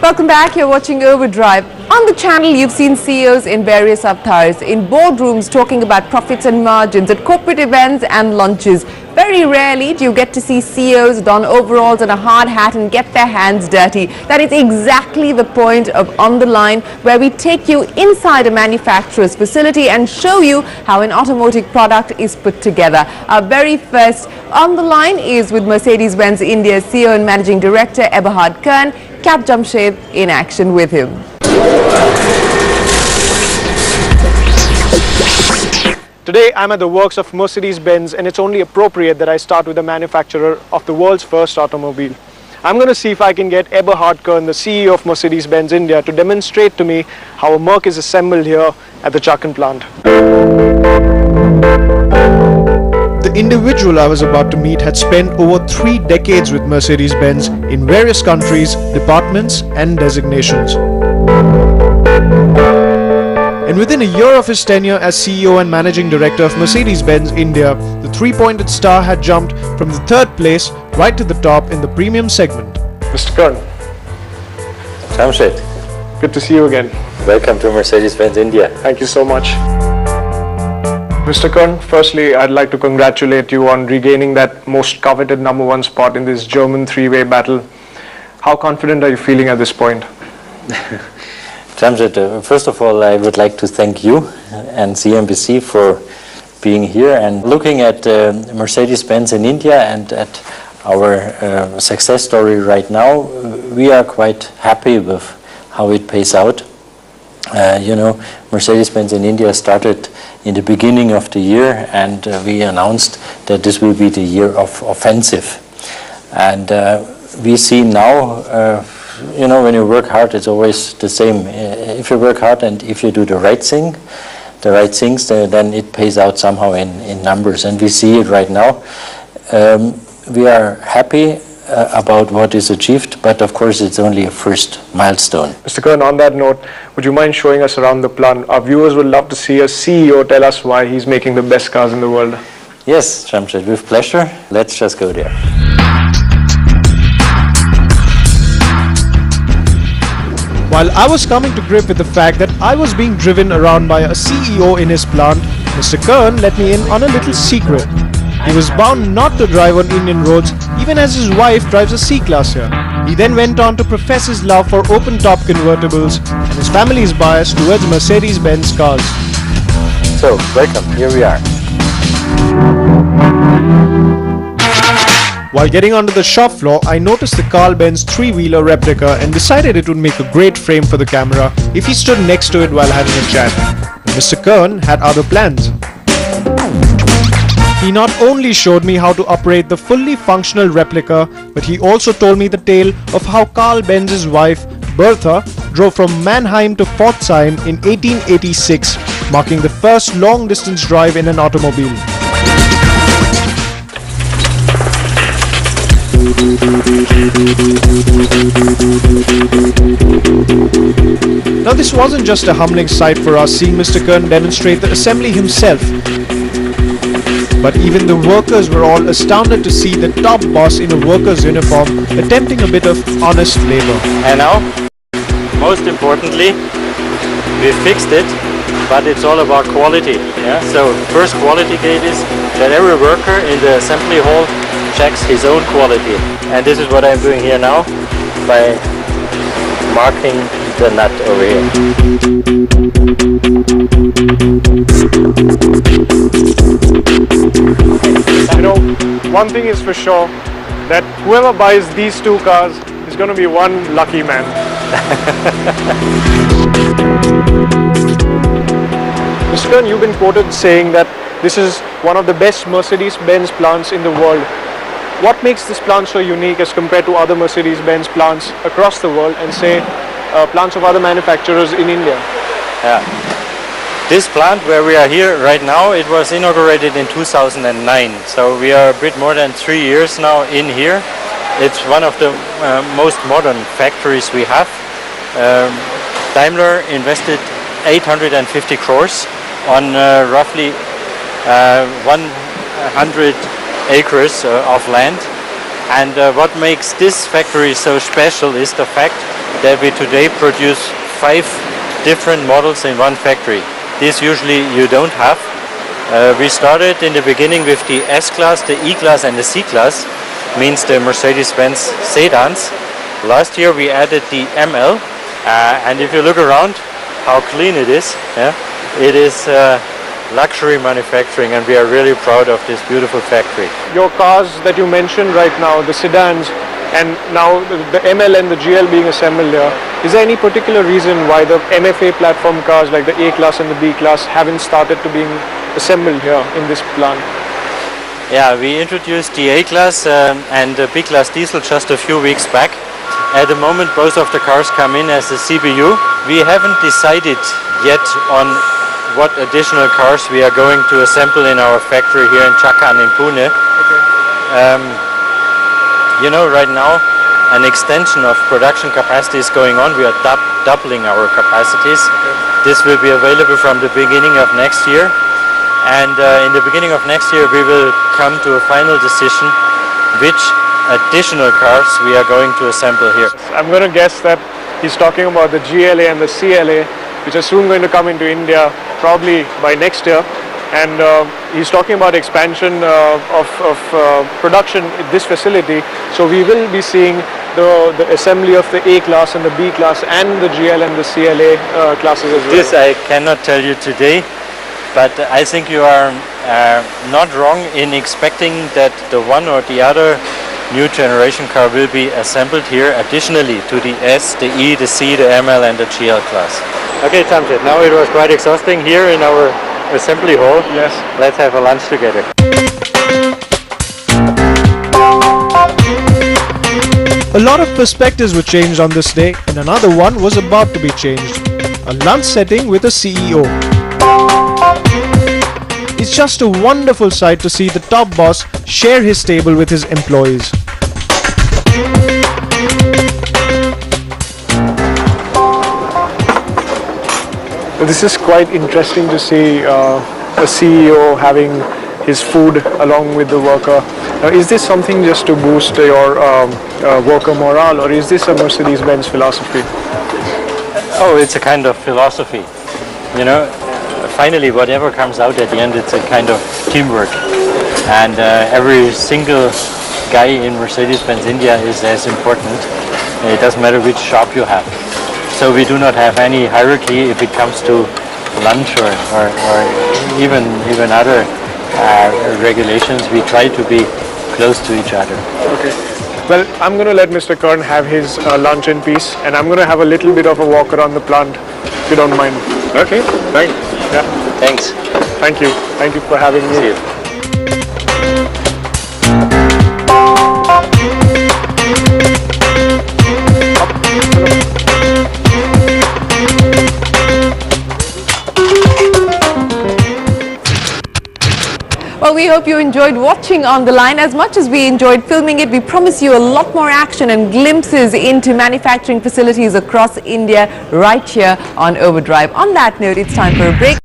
Welcome back. You're watching Overdrive. On the channel, you've seen CEOs in various avatars, in boardrooms talking about profits and margins, at corporate events and lunches. Very rarely do you get to see CEOs don overalls and a hard hat and get their hands dirty. That is exactly the point of On the Line, where we take you inside a manufacturer's facility and show you how an automotive product is put together. Our very first On the Line is with Mercedes-Benz India's CEO and Managing Director Eberhard Kern. Cap Jamshed in action with him. Today I'm at the works of Mercedes-Benz, and it's only appropriate that I start with the manufacturer of the world's first automobile. I'm going to see if I can get Eberhard Kern, the CEO of Mercedes-Benz India, to demonstrate to me how a Merc is assembled here at the Chakan plant. The individual I was about to meet had spent over 3 decades with Mercedes-Benz in various countries, departments and designations. And within a year of his tenure as CEO and Managing Director of Mercedes-Benz India, the three-pointed star had jumped from the 3rd place right to the top in the premium segment. Mr. Kern. Jamshed. Good to see you again. Welcome to Mercedes-Benz India. Thank you so much. Mr. Kern, firstly, I'd like to congratulate you on regaining that most coveted #1 spot in this German three-way battle. How confident are you feeling at this point? Jamshed, first of all, I would like to thank you and CNBC for being here and looking at Mercedes-Benz in India and at our success story right now. We are quite happy with how it pays out. Mercedes-Benz in India started in the beginning of the year, and we announced that this will be the year of offensive. And we see now, when you work hard, it's always the same. If you work hard and if you do the right things, then it pays out somehow in numbers. And we see it right now. We are happy about what is achieved, but of course it's only a first milestone. Mr. Kern, on that note, would you mind showing us around the plant? Our viewers would love to see a CEO tell us why he's making the best cars in the world. Yes, Jamshed, with pleasure. Let's just go there. While I was coming to grip with the fact that I was being driven around by a CEO in his plant, Mr. Kern let me in on a little secret. He was bound not to drive on Indian roads, even as his wife drives a C-Class here. He then went on to profess his love for open-top convertibles and his family's bias towards Mercedes-Benz cars. So, welcome, here we are. While getting onto the shop floor, I noticed the Carl Benz 3-wheeler replica and decided it would make a great frame for the camera if he stood next to it while having a chat. But Mr. Kern had other plans. He not only showed me how to operate the fully functional replica, but he also told me the tale of how Carl Benz's wife, Bertha, drove from Mannheim to Pforzheim in 1886, marking the first long-distance drive in an automobile. Now this wasn't just a humbling sight for us seeing Mr. Kern demonstrate the assembly himself, but even the workers were all astounded to see the top boss in a worker's uniform attempting a bit of honest labor. And now, most importantly, we fixed it, but it's all about quality. Yeah? So first quality gate is that every worker in the assembly hall checks his own quality. And this is what I'm doing here now by marking the nut over here. One thing is for sure, that whoever buys these 2 cars is going to be one lucky man. Mr. Kern, you've been quoted saying that this is one of the best Mercedes-Benz plants in the world. What makes this plant so unique as compared to other Mercedes-Benz plants across the world and say plants of other manufacturers in India? Yeah. This plant where we are here right now, it was inaugurated in 2009. So we are a bit more than 3 years now in here. It's one of the most modern factories we have. Daimler invested 850 crores on roughly 100 acres of land. And what makes this factory so special is the fact that we today produce 5 different models in one factory. This usually you don't have. We started in the beginning with the S-Class, the E-Class and the C-Class, means the Mercedes-Benz sedans. Last year we added the ML, and if you look around how clean it is, it is luxury manufacturing, and we are really proud of this beautiful factory. Your cars that you mentioned right now, the sedans, and now the ML and the GL being assembled here, is there any particular reason why the MFA platform cars like the A-Class and the B-Class haven't started to being assembled here in this plant? Yeah, we introduced the A-Class and the B-Class diesel just a few weeks back. At the moment both of the cars come in as a CBU. We haven't decided yet on what additional cars we are going to assemble in our factory here in Chakan in Pune. Okay. You know, right now an extension of production capacity is going on. We are doubling our capacities. Okay. This will be available from the beginning of next year. And in the beginning of next year we will come to a final decision which additional cars we are going to assemble here. I'm going to guess that he's talking about the GLA and the CLA, which are soon going to come into India probably by next year, and he's talking about expansion of production at this facility, so we will be seeing the assembly of the A-Class and the B-Class and the GL and the CLA classes as well. This I cannot tell you today, but I think you are not wrong in expecting that the one or the other new generation car will be assembled here additionally to the S, the E, the C, the ML and the GL class. Okay, Tamjid, now it was quite exhausting here in our assembly hall. Yes. Let's have a lunch together. A lot of perspectives were changed on this day, and another one was about to be changed. A lunch setting with a CEO. It's just a wonderful sight to see the top boss share his table with his employees. This is quite interesting to see a CEO having his food along with the worker. Now, is this something just to boost your worker morale, or is this a Mercedes-Benz philosophy? Oh, it's a kind of philosophy. You know, finally whatever comes out at the end, it's a kind of teamwork. And every single guy in Mercedes-Benz India is as important. It doesn't matter which shop you have. So we do not have any hierarchy if it comes to lunch or even other regulations. We try to be close to each other. Okay. Well, I'm going to let Mr. Kern have his lunch in peace, and I'm going to have a little bit of a walk around the plant, if you don't mind. Okay, fine. Yeah. Thanks. Thank you. Thank you for having me. See you. Well, we hope you enjoyed watching On The Line as much as we enjoyed filming it. We promise you a lot more action and glimpses into manufacturing facilities across India right here on Overdrive. On that note, it's time for a break.